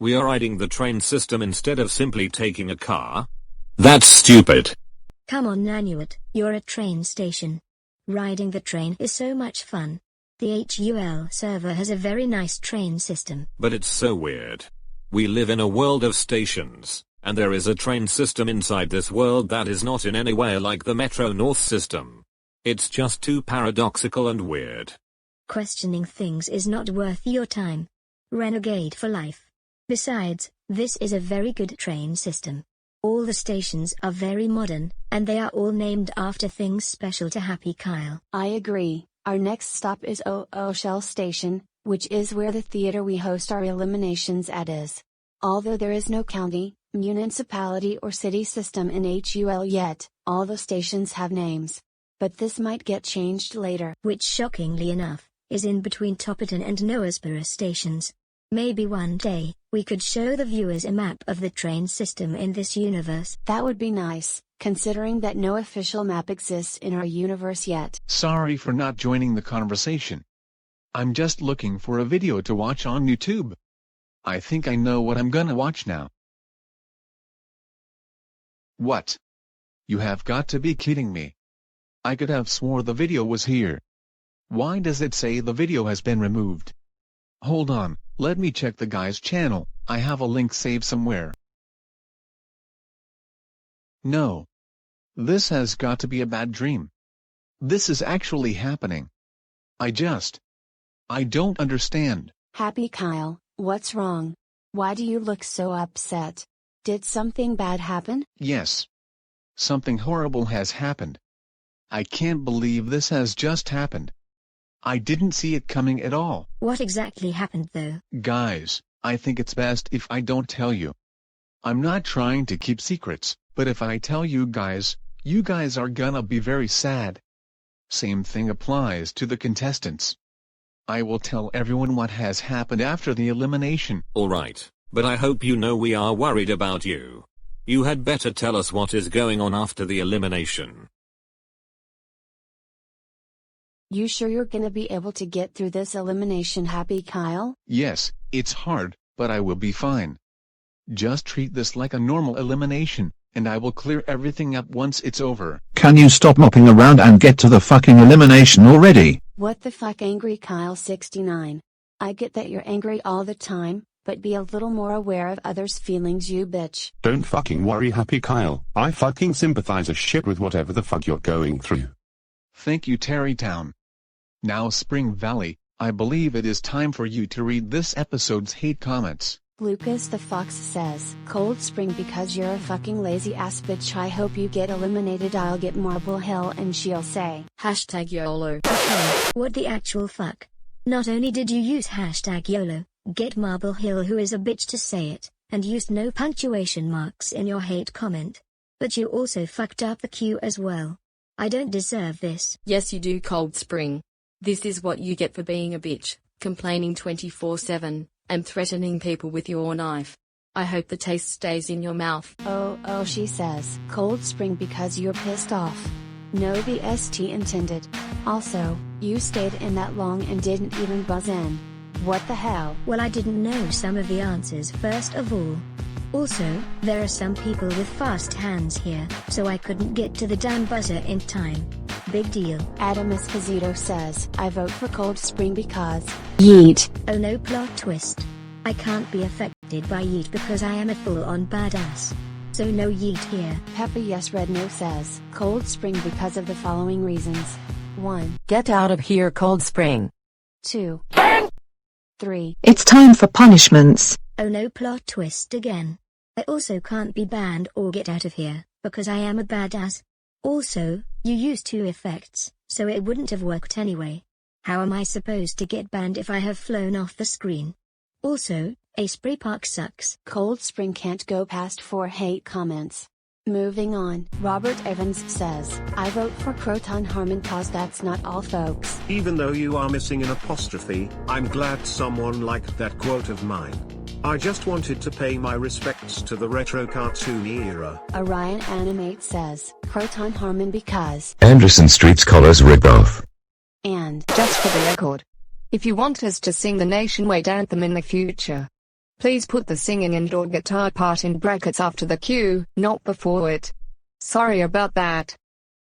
We are riding the train system instead of simply taking a car? That's stupid. Come on Nanuet, you're a train station. Riding the train is so much fun. The HUL server has a very nice train system. But it's so weird. We live in a world of stations, and there is a train system inside this world that is not in any way like the Metro North system. It's just too paradoxical and weird. Questioning things is not worth your time. Renegade for life. Besides, this is a very good train system. All the stations are very modern, and they are all named after things special to Happy Kyle. I agree. Our next stop is Shell Station, which is where the theater we host our eliminations at is. Although there is no county, municipality or city system in HUL yet, all the stations have names. But this might get changed later. Which shockingly enough, is in between Topperton and Noahsborough stations. Maybe one day, we could show the viewers a map of the train system in this universe. That would be nice, considering that no official map exists in our universe yet. Sorry for not joining the conversation. I'm just looking for a video to watch on YouTube. I think I know what I'm gonna watch now. What? You have got to be kidding me. I could have swore the video was here. Why does it say the video has been removed? Hold on, let me check the guy's channel. I have a link saved somewhere. No. This has got to be a bad dream. This is actually happening. I don't understand. Happy Kyle, what's wrong? Why do you look so upset? Did something bad happen? Yes. Something horrible has happened. I can't believe this has just happened. I didn't see it coming at all. What exactly happened though? Guys, I think it's best if I don't tell you. I'm not trying to keep secrets, but if I tell you guys are gonna be very sad. Same thing applies to the contestants. I will tell everyone what has happened after the elimination. Alright, but I hope you know we are worried about you. You had better tell us what is going on after the elimination. You sure you're gonna be able to get through this elimination, Happy Kyle? Yes, it's hard, but I will be fine. Just treat this like a normal elimination, and I will clear everything up once it's over. Can you stop mopping around and get to the fucking elimination already? What the fuck, Angry Kyle 69. I get that you're angry all the time, but be a little more aware of others' feelings, you bitch. Don't fucking worry, Happy Kyle. I fucking sympathize a shit with whatever the fuck you're going through. Thank you, Terrytown. Now Spring Valley, I believe it is time for you to read this episode's hate comments. Lucas the Fox says, Cold Spring because you're a fucking lazy ass bitch. I hope you get eliminated. I'll get Marble Hill and she'll say, #YOLO. Okay, what the actual fuck? Not only did you use #YOLO, get Marble Hill who is a bitch to say it, and used no punctuation marks in your hate comment, but you also fucked up the queue as well. I don't deserve this. Yes you do, Cold Spring. This is what you get for being a bitch, complaining 24/7, and threatening people with your knife. I hope the taste stays in your mouth. Oh, she says, Cold Spring because you're pissed off. No BST intended. Also, you stayed in that long and didn't even buzz in. What the hell? Well, I didn't know some of the answers first of all. Also, there are some people with fast hands here, so I couldn't get to the damn buzzer in time. Big deal. Adam Esposito says, I vote for Cold Spring because yeet. Oh no, plot twist. I can't be affected by yeet because I am a full-on badass. So no yeet here. Peppa Yes Red No says, Cold Spring because of the following reasons. 1. Get out of here, Cold Spring. 2. 3. It's time for punishments. Oh no, plot twist again. I also can't be banned or get out of here, because I am a badass. Also, you used 2 effects, so it wouldn't have worked anyway. How am I supposed to get banned if I have flown off the screen? Also, a spray park sucks. Cold Spring can't go past 4 hate comments. Moving on, Robert Evans says, I vote for Croton Harmon cause that's not all folks. Even though you are missing an apostrophe, I'm glad someone liked that quote of mine. I just wanted to pay my respects to the retro cartoony era. Orion Animate says, Croton Harmon because Anderson Street's Colors ripoff. And just for the record, if you want us to sing the Nation Wide Anthem in the future, Please put the singing and/or guitar part in brackets after the Q, not before it. Sorry about that.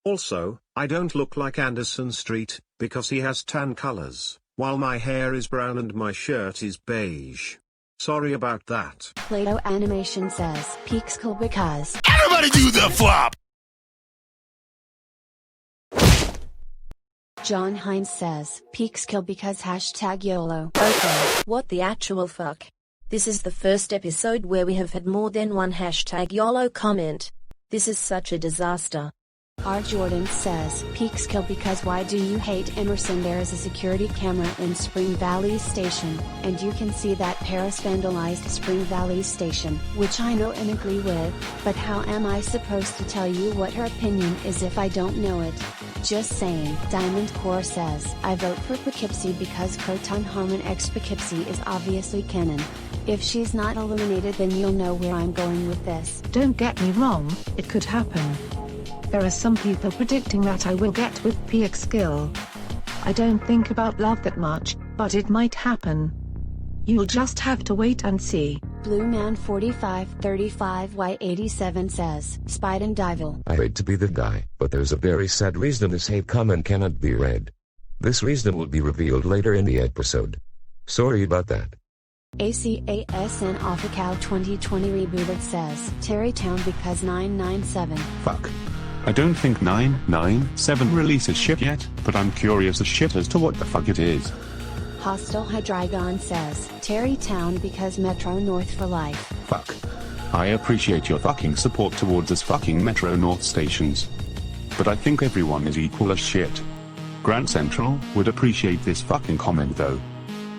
Also, I don't look like Anderson Street, because he has tan colors, while my hair is brown and my shirt is beige. Sorry about that. Play-Doh Animation says, Peekskill because. Everybody do the flop! John Hynes says, Peekskill because #YOLO. Okay, what the actual fuck? This is the first episode where we have had more than one #YOLO comment. This is such a disaster. R. Jordan says, Peekskill because why do you hate Emerson? There is a security camera in Spring Valley Station, and you can see that Paris vandalized Spring Valley Station, which I know and agree with, but how am I supposed to tell you what her opinion is if I don't know it? Just saying. Diamond Core says, I vote for Poughkeepsie because Proton Harmon X Poughkeepsie is obviously canon. If she's not eliminated then you'll know where I'm going with this. Don't get me wrong, it could happen. There are some people predicting that I will get with Peekskill. I don't think about love that much, but it might happen. You'll just have to wait and see. Blue Man 4535Y87 says, Spide and Dival. I hate to be the guy, but there's a very sad reason this hate comment cannot be read. This reason will be revealed later in the episode. Sorry about that. ACASNoffical2020 Rebooted says, Terrytown because 997. Fuck. I don't think 997 releases shit yet, but I'm curious as shit as to what the fuck it is. Hostile Hydreigon says, Terrytown because Metro North for life. Fuck. I appreciate your fucking support towards us fucking Metro North stations. But I think everyone is equal as shit. Grand Central would appreciate this fucking comment though.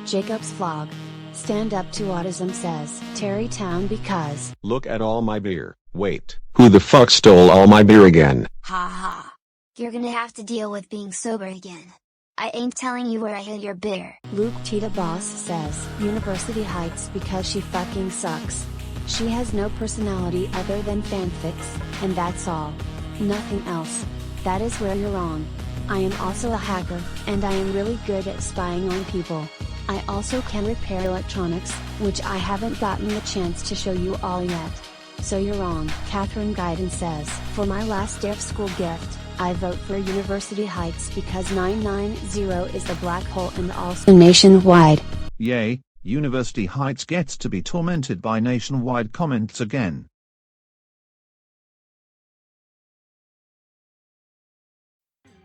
Jacob's Vlog. Stand Up to Autism says, Terrytown because. Look at all my beer. Wait. Who the fuck stole all my beer again? Ha ha. You're gonna have to deal with being sober again. I ain't telling you where I hid your beer. Luke Tita Boss says, University Heights because she fucking sucks. She has no personality other than fanfics, and that's all. Nothing else. That is where you're wrong. I am also a hacker, and I am really good at spying on people. I also can repair electronics, which I haven't gotten the chance to show you all yet. So you're wrong. Kathryn Guyton says, for my last day of school gift, I vote for University Heights because 990 is the black hole and also nationwide. Yay, University Heights gets to be tormented by nationwide comments again.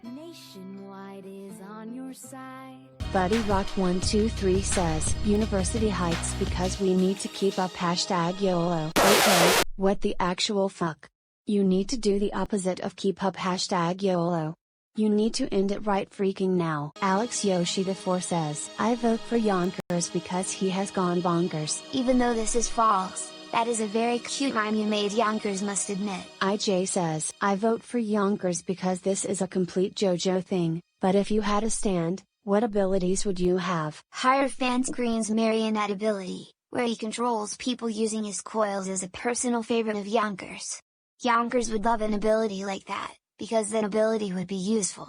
Nationwide is on your side. Buddy Rock 123 says, University Heights because we need to keep up #YOLO. Okay, what the actual fuck? You need to do the opposite of keep up #YOLO. You need to end it right freaking now. Alex Yoshida 4 says, I vote for Yonkers because he has gone bonkers. Even though this is false, that is a very cute rhyme you made, Yonkers must admit. IJ says, I vote for Yonkers because this is a complete JoJo thing, but if you had a stand, what abilities would you have? Higher Fan Screen's marionette ability, where he controls people using his coils, is a personal favorite of Yonkers. Yonkers would love an ability like that, because that ability would be useful.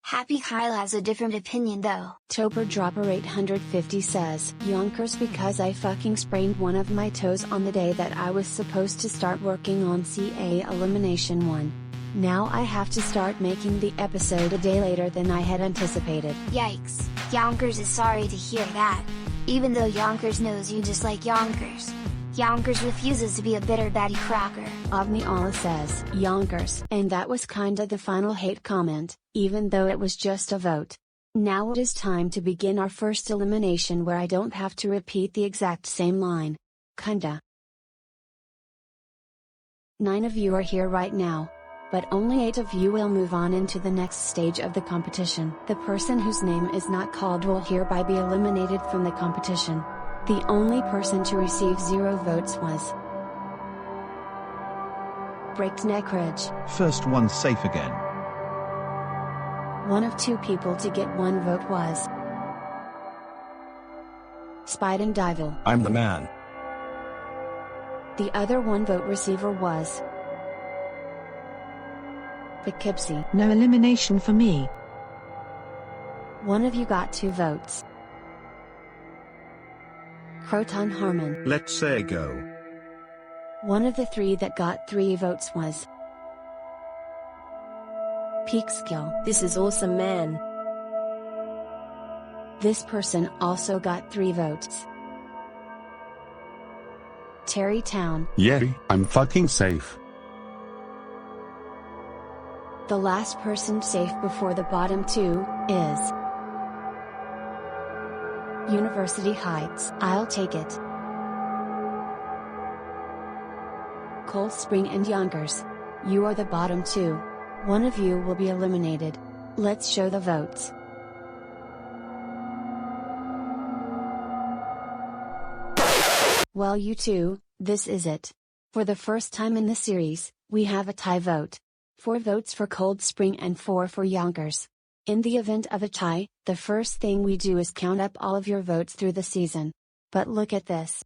Happy Kyle has a different opinion though. Toper Dropper 850 says, Yonkers because I fucking sprained one of my toes on the day that I was supposed to start working on CA Elimination 1. Now I have to start making the episode a day later than I had anticipated. Yikes, Yonkers is sorry to hear that. Even though Yonkers knows you just like Yonkers. Yonkers refuses to be a bitter Betty Crocker. Avni Allah says, Yonkers. And that was kinda the final hate comment, even though it was just a vote. Now it is time to begin our first elimination where I don't have to repeat the exact same line. Kinda. 9 of you are here right now. But only 8 of you will move on into the next stage of the competition. The person whose name is not called will hereby be eliminated from the competition. The only person to receive 0 votes was Breakneck Ridge. First one safe again. One of 2 people to get 1 vote was Spide and Dival. I'm the man. The other 1 vote receiver was Poughkeepsie. No elimination for me. One of you got 2 votes. Proton Harmon. Let's say go. One of the three that got 3 votes was Peak Skill. This is awesome, man. This person also got 3 votes. Terrytown. Yeah, I'm fucking safe. The last person safe before the bottom 2 is University Heights. I'll take it. Cold Spring and Yonkers. You are the bottom 2. One of you will be eliminated. Let's show the votes. Well, you two, this is it. For the first time in the series, we have a tie vote. 4 votes for Cold Spring and 4 for Yonkers. In the event of a tie, the first thing we do is count up all of your votes through the season. But look at this.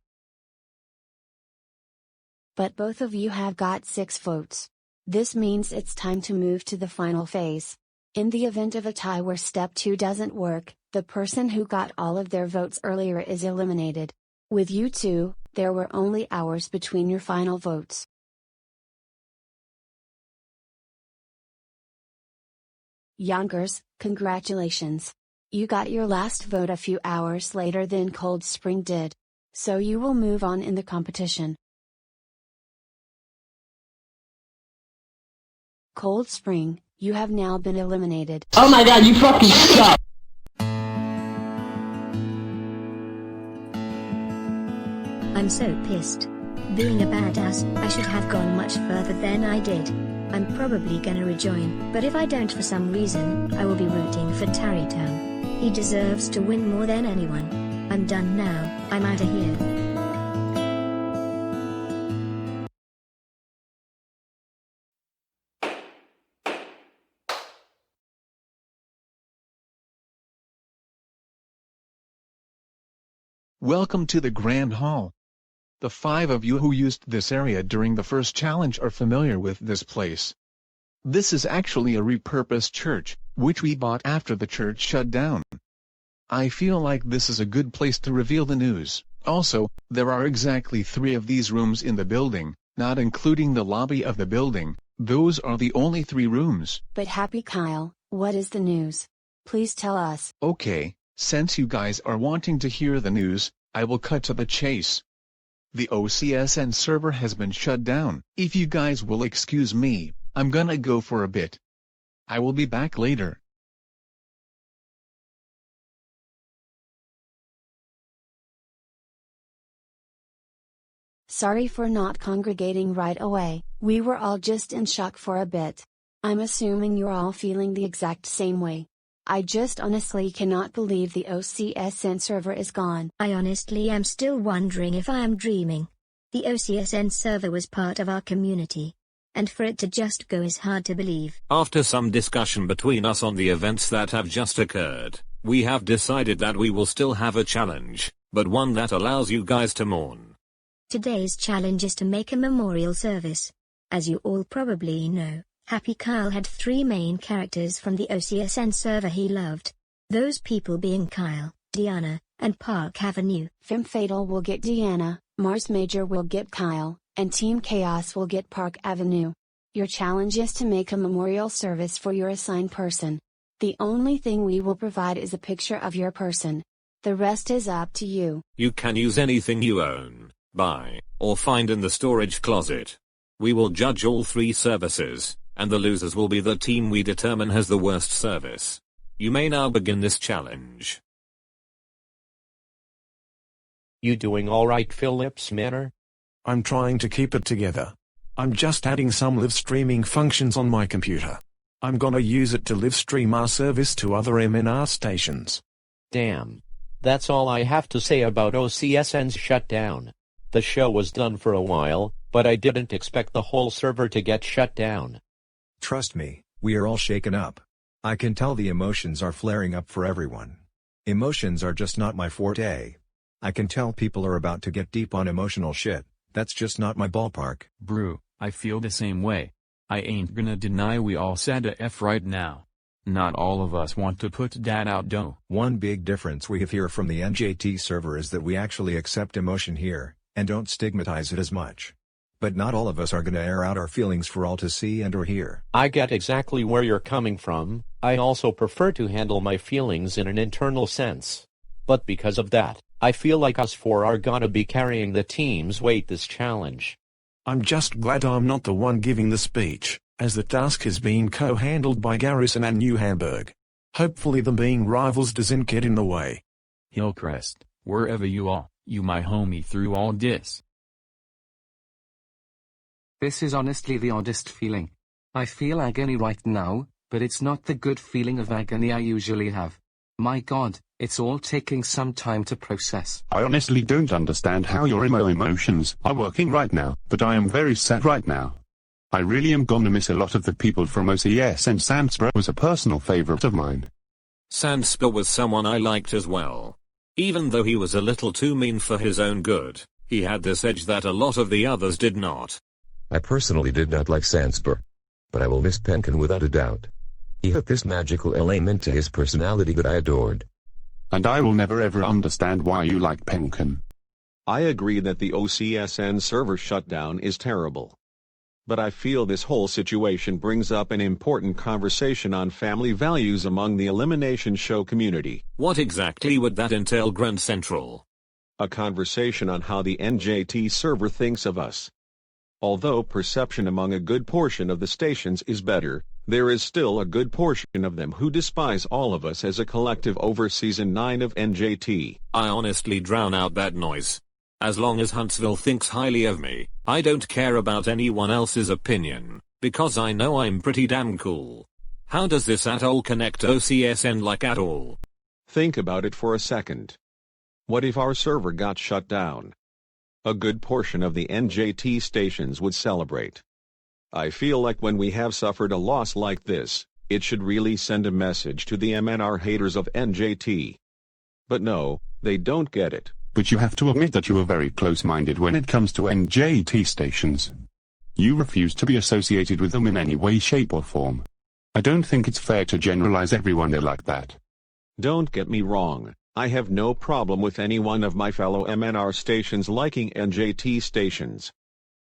But both of you have got 6 votes. This means it's time to move to the final phase. In the event of a tie where step 2 doesn't work, the person who got all of their votes earlier is eliminated. With you two, there were only hours between your final votes. Yonkers, congratulations. You got your last vote a few hours later than Cold Spring did. So you will move on in the competition. Cold Spring, you have now been eliminated. Oh my god, you fucking suck! I'm so pissed. Being a badass, I should have gone much further than I did. I'm probably gonna rejoin, but if I don't for some reason, I will be rooting for Tarrytown. He deserves to win more than anyone. I'm done now, I'm outta here. Welcome to the Grand Hall. The 5 of you who used this area during the first challenge are familiar with this place. This is actually a repurposed church, which we bought after the church shut down. I feel like this is a good place to reveal the news. Also, there are exactly 3 of these rooms in the building, not including the lobby of the building. Those are the only 3 rooms. But Happy Kyle, what is the news? Please tell us. Okay, since you guys are wanting to hear the news, I will cut to the chase. The OCSN server has been shut down. If you guys will excuse me, I'm gonna go for a bit. I will be back later. Sorry for not congregating right away, we were all just in shock for a bit. I'm assuming you're all feeling the exact same way. I just honestly cannot believe the OCSN server is gone. I honestly am still wondering if I am dreaming. The OCSN server was part of our community. And for it to just go is hard to believe. After some discussion between us on the events that have just occurred, we have decided that we will still have a challenge, but one that allows you guys to mourn. Today's challenge is to make a memorial service. As you all probably know, Happy Kyle had 3 main characters from the OCSN server he loved. Those people being Kyle, Deanna, and Park Avenue. Femme Fatal will get Deanna, Mars Major will get Kyle, and Team Chaos will get Park Avenue. Your challenge is to make a memorial service for your assigned person. The only thing we will provide is a picture of your person. The rest is up to you. You can use anything you own, buy, or find in the storage closet. We will judge all 3 services, and the losers will be the team we determine has the worst service. You may now begin this challenge. You doing alright, Phillips Manor? I'm trying to keep it together. I'm just adding some live streaming functions on my computer. I'm gonna use it to live stream our service to other MNR stations. Damn. That's all I have to say about OCSN's shutdown. The show was done for a while, but I didn't expect the whole server to get shut down. Trust me, we are all shaken up. I can tell the emotions are flaring up for everyone. Emotions are just not my forte. I can tell people are about to get deep on emotional shit. That's just not my ballpark. Brew, I feel the same way. I ain't gonna deny we all said a F right now. Not all of us want to put that out though. One big difference we have here from the NJT server is that we actually accept emotion here, and don't stigmatize it as much. But not all of us are gonna air out our feelings for all to see and or hear. I get exactly where you're coming from. I also prefer to handle my feelings in an internal sense. But because of that, I feel like us four are gonna be carrying the team's weight this challenge. I'm just glad I'm not the one giving the speech, as the task is being co-handled by Garrison and New Hamburg. Hopefully them being rivals doesn't get in the way. Hillcrest, wherever you are, you my homie through all this. This is honestly the oddest feeling. I feel agony right now, but it's not the good feeling of agony I usually have. My god, it's all taking some time to process. I honestly don't understand how your emotions are working right now, but I am very sad right now. I really am gonna miss a lot of the people from OCS, and Sandspur was a personal favorite of mine. Sandspur was someone I liked as well. Even though he was a little too mean for his own good, he had this edge that a lot of the others did not. I personally did not like Sandspur, but I will miss Penkin without a doubt. He had this magical element to his personality that I adored. And I will never ever understand why you like Penkin. I agree that the OCSN server shutdown is terrible. But I feel this whole situation brings up an important conversation on family values among the Elimination show community. What exactly would that entail, Grand Central? A conversation on how the NJT server thinks of us. Although perception among a good portion of the stations is better, there is still a good portion of them who despise all of us as a collective over Season 9 of NJT. I honestly drown out that noise. As long as Huntsville thinks highly of me, I don't care about anyone else's opinion, because I know I'm pretty damn cool. How does this at all connect to OCSN like at all? Think about it for a second. What if our server got shut down? A good portion of the NJT stations would celebrate. I feel like when we have suffered a loss like this, it should really send a message to the MNR haters of NJT. But no, they don't get it. But you have to admit that you are very close-minded when it comes to NJT stations. You refuse to be associated with them in any way, shape or form. I don't think it's fair to generalize everyone there like that. Don't get me wrong, I have no problem with any one of my fellow MNR stations liking NJT stations.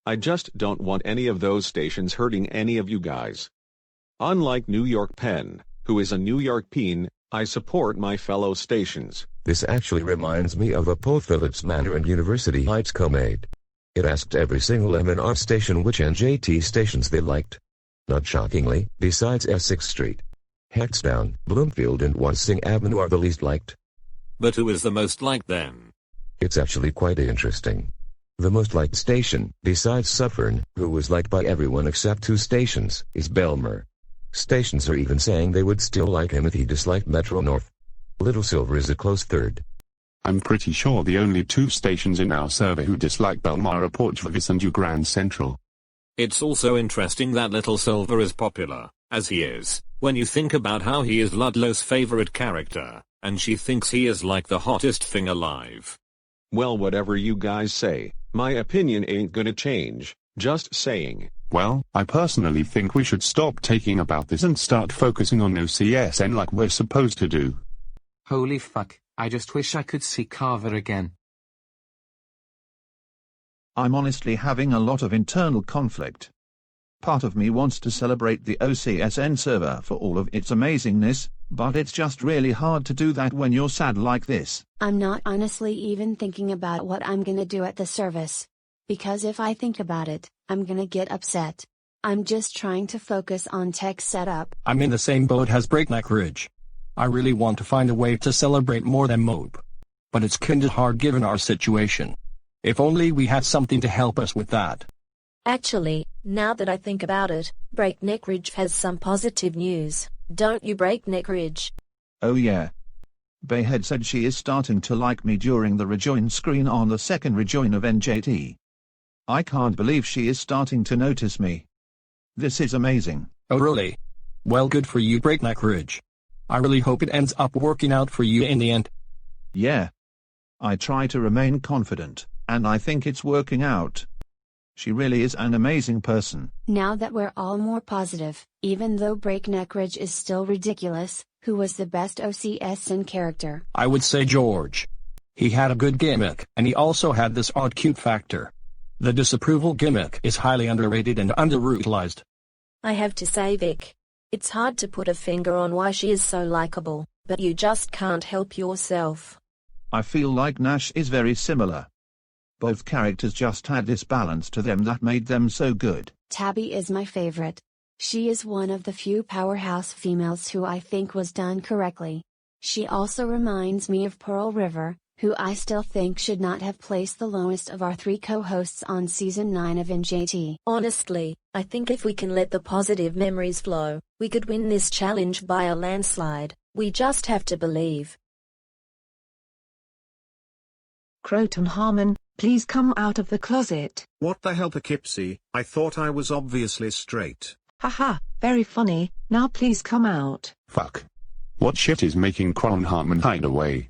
I just don't want any of those stations hurting any of you guys. Unlike New York Penn, who is a New York Peen, I support my fellow stations. This actually reminds me of a poll Phillips Manor and University Heights co-made. It asked every single MNR station which NJT stations they liked. Not shockingly, besides Essex Street, Hextown, Bloomfield and Wansing Avenue are the least liked. But who is the most liked then? It's actually quite interesting. The most liked station, besides Suffern, who was liked by everyone except 2 stations, is Belmer. Stations are even saying they would still like him if he disliked Metro North. Little Silver is a close third. I'm pretty sure the only 2 stations in our server who dislike Belmar are Port Jervis and Grand Central. It's also interesting that Little Silver is popular, as he is, when you think about how he is Ludlow's favorite character, and she thinks he is like the hottest thing alive. Well, whatever you guys say, my opinion ain't gonna change, just saying. Well, I personally think we should stop taking about this and start focusing on OCSN like we're supposed to do. Holy fuck, I just wish I could see Carver again. I'm honestly having a lot of internal conflict. Part of me wants to celebrate the OCSN server for all of its amazingness, but it's just really hard to do that when you're sad like this. I'm not honestly even thinking about what I'm gonna do at the service. Because if I think about it, I'm gonna get upset. I'm just trying to focus on tech setup. I'm in the same boat as Breakneck Ridge. I really want to find a way to celebrate more than mope. But it's kinda hard given our situation. If only we had something to help us with that. Actually, now that I think about it, Breakneck Ridge has some positive news, don't you, Breakneck Ridge? Oh yeah. Bayhead said she is starting to like me during the rejoin screen on the second rejoin of NJT. I can't believe she is starting to notice me. This is amazing. Oh really? Well, good for you, Breakneck Ridge. I really hope it ends up working out for you in the end. Yeah. I try to remain confident, and I think it's working out. She really is an amazing person. Now that we're all more positive, even though Breakneck Ridge is still ridiculous, who was the best OCSN character? I would say George. He had a good gimmick, and he also had this odd cute factor. The disapproval gimmick is highly underrated and underutilized. I have to say, Vic, it's hard to put a finger on why she is so likable, but you just can't help yourself. I feel like Nash is very similar. Both characters just had this balance to them that made them so good. Tabby is my favorite. She is one of the few powerhouse females who I think was done correctly. She also reminds me of Pearl River, who I still think should not have placed the lowest of our 3 co-hosts on Season 9 of NJT. Honestly, I think if we can let the positive memories flow, we could win this challenge by a landslide. We just have to believe. Croton Harmon, please come out of the closet. What the hell, Poughkeepsie? I thought I was obviously straight. Haha, very funny, now please come out. Fuck. What shit is making Croton Harmon hide away?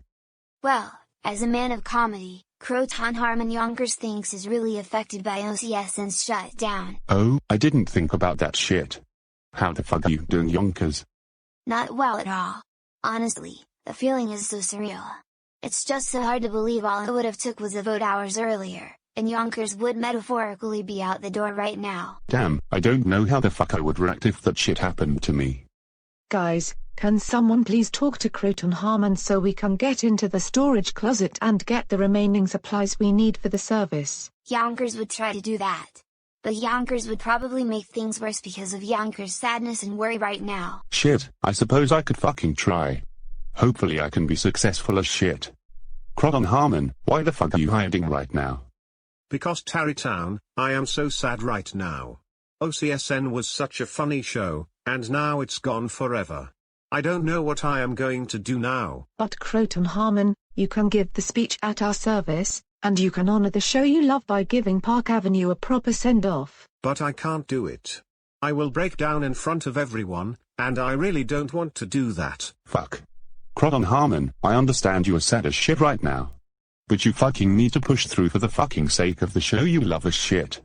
Well, as a man of comedy, Croton Harmon Yonkers thinks is really affected by OCSN's shutdown. Oh, I didn't think about that shit. How the fuck are you doing, Yonkers? Not well at all. Honestly, the feeling is so surreal. It's just so hard to believe all it would have took was a vote hours earlier, and Yonkers would metaphorically be out the door right now. Damn, I don't know how the fuck I would react if that shit happened to me. Guys, can someone please talk to Croton Harmon so we can get into the storage closet and get the remaining supplies we need for the service? Yonkers would try to do that. But Yonkers would probably make things worse because of Yonkers' sadness and worry right now. Shit, I suppose I could fucking try. Hopefully I can be successful as shit. Croton Harmon, why the fuck are you hiding right now? Because Tarrytown, I am so sad right now. OCSN was such a funny show, and now it's gone forever. I don't know what I am going to do now. But Croton Harmon, you can give the speech at our service, and you can honor the show you love by giving Park Avenue a proper send-off. But I can't do it. I will break down in front of everyone, and I really don't want to do that. Fuck. Croton Harmon, I understand you are sad as shit right now. But you fucking need to push through for the fucking sake of the show you love as shit.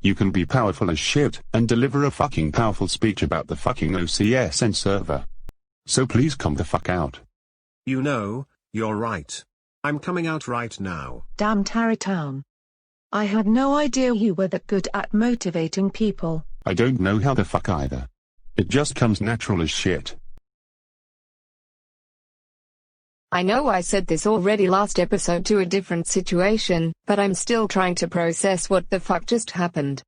You can be powerful as shit, and deliver a fucking powerful speech about the fucking OCSN server. So please come the fuck out. You know, you're right. I'm coming out right now. Damn Tarrytown. I had no idea you were that good at motivating people. I don't know how the fuck either. It just comes natural as shit. I know I said this already last episode to a different situation, but I'm still trying to process what the fuck just happened.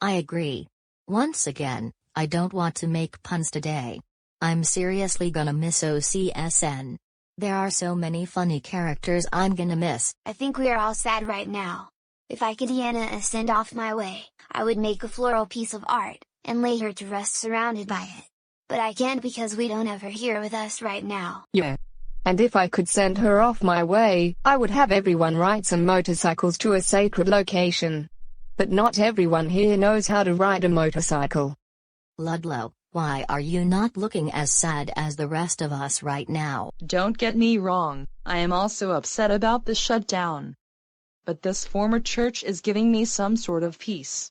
I agree. Once again, I don't want to make puns today. I'm seriously gonna miss OCSN. There are so many funny characters I'm gonna miss. I think we are all sad right now. If I could Deanna a send off my way, I would make a floral piece of art, and lay her to rest surrounded by it. But I can't because we don't have her here with us right now. Yeah. And if I could send her off my way, I would have everyone ride some motorcycles to a sacred location. But not everyone here knows how to ride a motorcycle. Ludlow, why are you not looking as sad as the rest of us right now? Don't get me wrong, I am also upset about the shutdown. But this former church is giving me some sort of peace.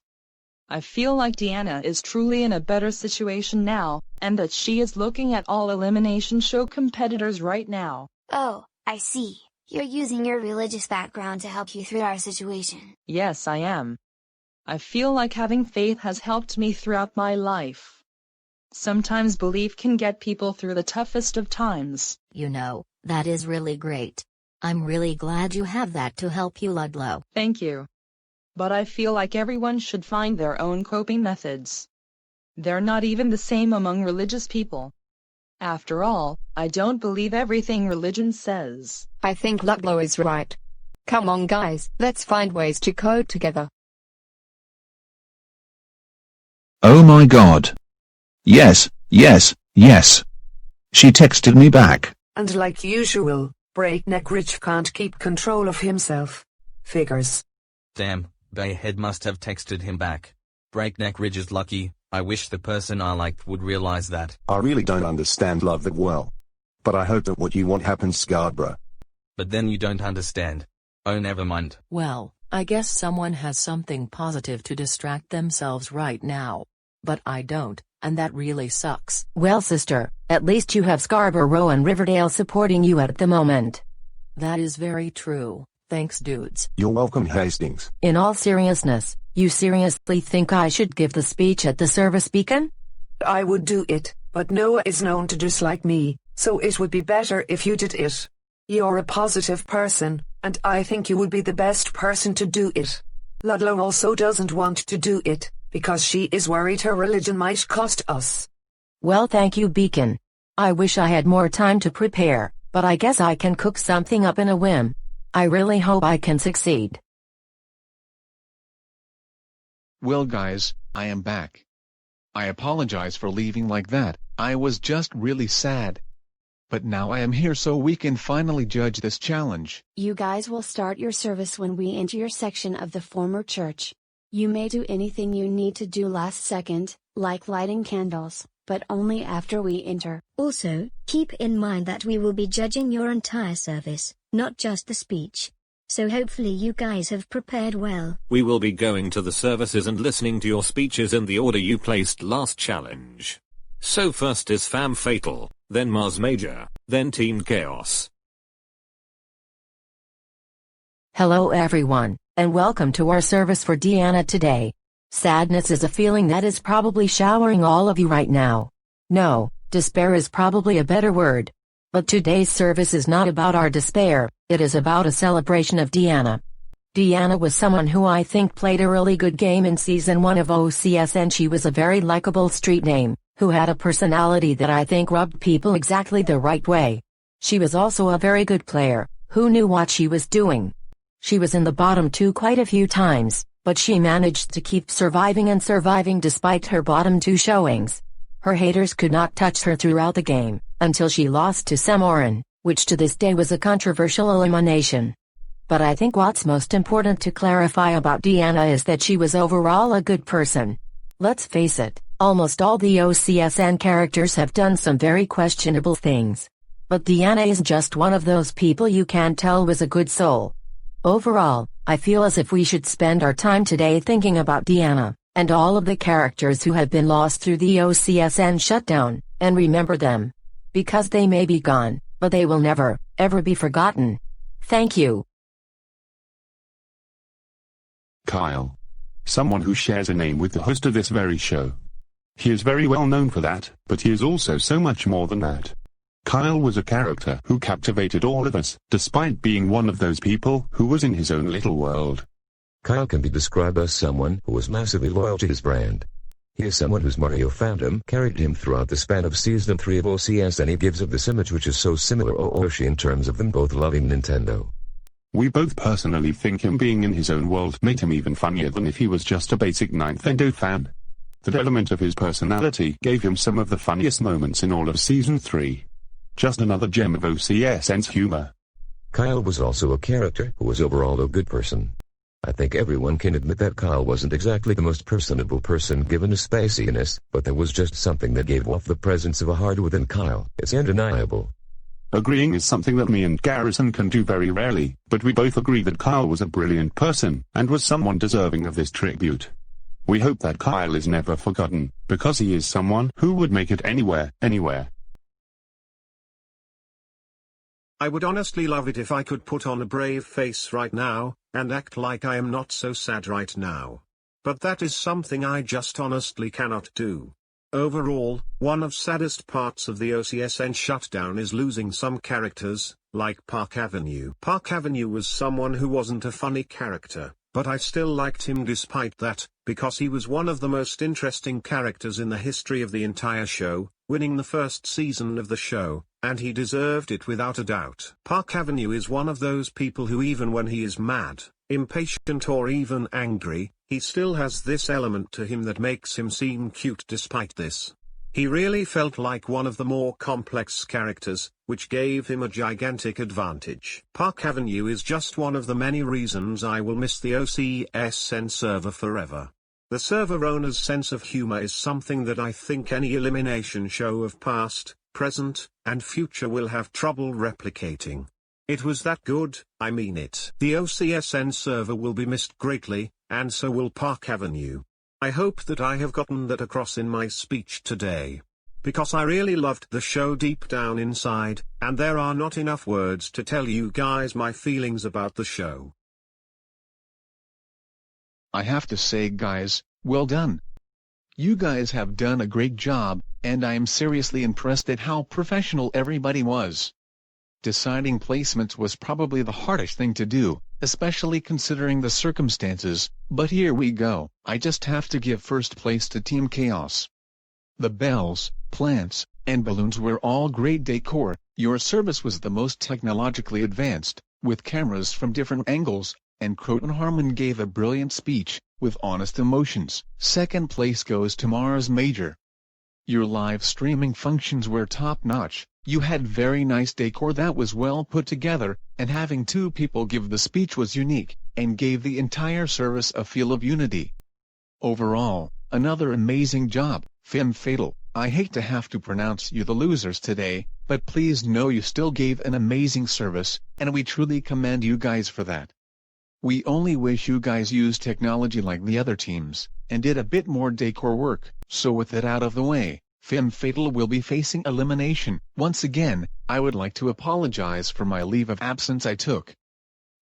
I feel like Deanna is truly in a better situation now, and that she is looking at all Elimination show competitors right now. Oh, I see. You're using your religious background to help you through our situation. Yes, I am. I feel like having faith has helped me throughout my life. Sometimes belief can get people through the toughest of times. You know, that is really great. I'm really glad you have that to help you, Ludlow. Thank you. But I feel like everyone should find their own coping methods. They're not even the same among religious people. After all, I don't believe everything religion says. I think Ludlow is right. Come on guys, let's find ways to code together. Oh my god. Yes, yes, yes. She texted me back. And like usual, Breakneck Ridge can't keep control of himself. Figures. Damn, Bayhead must have texted him back. Breakneck Ridge is lucky. I wish the person I liked would realize that. I really don't understand love that well. But I hope that what you want happens, Scarborough. But then you don't understand. Oh, never mind. Well, I guess someone has something positive to distract themselves right now. But I don't, and that really sucks. Well, sister, at least you have Scarborough and Riverdale supporting you at the moment. That is very true, thanks dudes. You're welcome, Hastings. In all seriousness, you seriously think I should give the speech at the service beacon? I would do it, but Noah is known to dislike me, so it would be better if you did it. You're a positive person, and I think you would be the best person to do it. Ludlow also doesn't want to do it, because she is worried her religion might cost us. Well, thank you, Beacon. I wish I had more time to prepare, but I guess I can cook something up in a whim. I really hope I can succeed. Well guys, I am back. I apologize for leaving like that, I was just really sad. But now I am here so we can finally judge this challenge. You guys will start your service when we enter your section of the former church. You may do anything you need to do last second, like lighting candles, but only after we enter. Also, keep in mind that we will be judging your entire service, not just the speech. So hopefully you guys have prepared well. We will be going to the services and listening to your speeches in the order you placed last challenge. So first is Fam Fatal, then Mars Major, then Team Chaos. Hello everyone, and welcome to our service for Deanna today. Sadness is a feeling that is probably showering all of you right now. No, despair is probably a better word. But today's service is not about our despair, it is about a celebration of Deanna. Deanna was someone who I think played a really good game in Season 1 of OCS, and she was a very likable street name, who had a personality that I think rubbed people exactly the right way. She was also a very good player, who knew what she was doing. She was in the bottom 2 quite a few times, but she managed to keep surviving and surviving despite her bottom 2 showings. Her haters could not touch her throughout the game, until she lost to Samorin, which to this day was a controversial elimination. But I think what's most important to clarify about Deanna is that she was overall a good person. Let's face it, almost all the OCSN characters have done some very questionable things. But Deanna is just one of those people you can tell was a good soul. Overall, I feel as if we should spend our time today thinking about Deanna, and all of the characters who have been lost through the OCSN shutdown, and remember them. Because they may be gone, but they will never, ever be forgotten. Thank you. Kyle. Someone who shares a name with the host of this very show. He is very well known for that, but he is also so much more than that. Kyle was a character who captivated all of us, despite being one of those people who was in his own little world. Kyle can be described as someone who was massively loyal to his brand. He is someone whose Mario fandom carried him throughout the span of Season 3 of OCS, and he gives of this image which is so similar to Oshi in terms of them both loving Nintendo. We both personally think him being in his own world made him even funnier than if he was just a basic Nintendo fan. That element of his personality gave him some of the funniest moments in all of Season 3. Just another gem of OCSN's humor. Kyle was also a character who was overall a good person. I think everyone can admit that Kyle wasn't exactly the most personable person given his spaciness, but there was just something that gave off the presence of a heart within Kyle. It's undeniable. Agreeing is something that me and Garrison can do very rarely, but we both agree that Kyle was a brilliant person, and was someone deserving of this tribute. We hope that Kyle is never forgotten, because he is someone who would make it anywhere, anywhere. I would honestly love it if I could put on a brave face right now, and act like I am not so sad right now. But that is something I just honestly cannot do. Overall, one of saddest parts of the OCSN shutdown is losing some characters, like Park Avenue. Park Avenue was someone who wasn't a funny character, but I still liked him despite that, because he was one of the most interesting characters in the history of the entire show, winning the first season of the show, and he deserved it without a doubt. Park Avenue is one of those people who, even when he is mad, impatient or even angry, he still has this element to him that makes him seem cute despite this. He really felt like one of the more complex characters, which gave him a gigantic advantage. Park Avenue is just one of the many reasons I will miss the OCSN server forever. The server owner's sense of humor is something that I think any elimination show of past, present, and future will have trouble replicating. It was that good, I mean it. The OCSN server will be missed greatly, and so will Park Avenue. I hope that I have gotten that across in my speech today. Because I really loved the show deep down inside, and there are not enough words to tell you guys my feelings about the show. I have to say guys, well done. You guys have done a great job, and I am seriously impressed at how professional everybody was. Deciding placements was probably the hardest thing to do, especially considering the circumstances, but here we go. I just have to give first place to Team Chaos. The bells, plants, and balloons were all great decor. Your service was the most technologically advanced, with cameras from different angles, and Croton Harmon gave a brilliant speech, with honest emotions. Second place goes to Mars Major. Your live streaming functions were top-notch. You had very nice decor that was well put together, and having two people give the speech was unique, and gave the entire service a feel of unity. Overall, another amazing job, Femme Fatale. I hate to have to pronounce you the losers today, but please know you still gave an amazing service, and we truly commend you guys for that. We only wish you guys used technology like the other teams, and did a bit more decor work. So with that out of the way, Femme Fatale will be facing elimination. Once again, I would like to apologize for my leave of absence I took.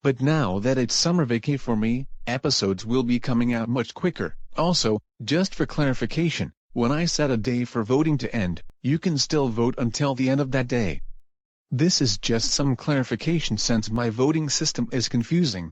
But now that it's summer vacay for me, episodes will be coming out much quicker. Also, just for clarification, when I set a day for voting to end, you can still vote until the end of that day. This is just some clarification since my voting system is confusing.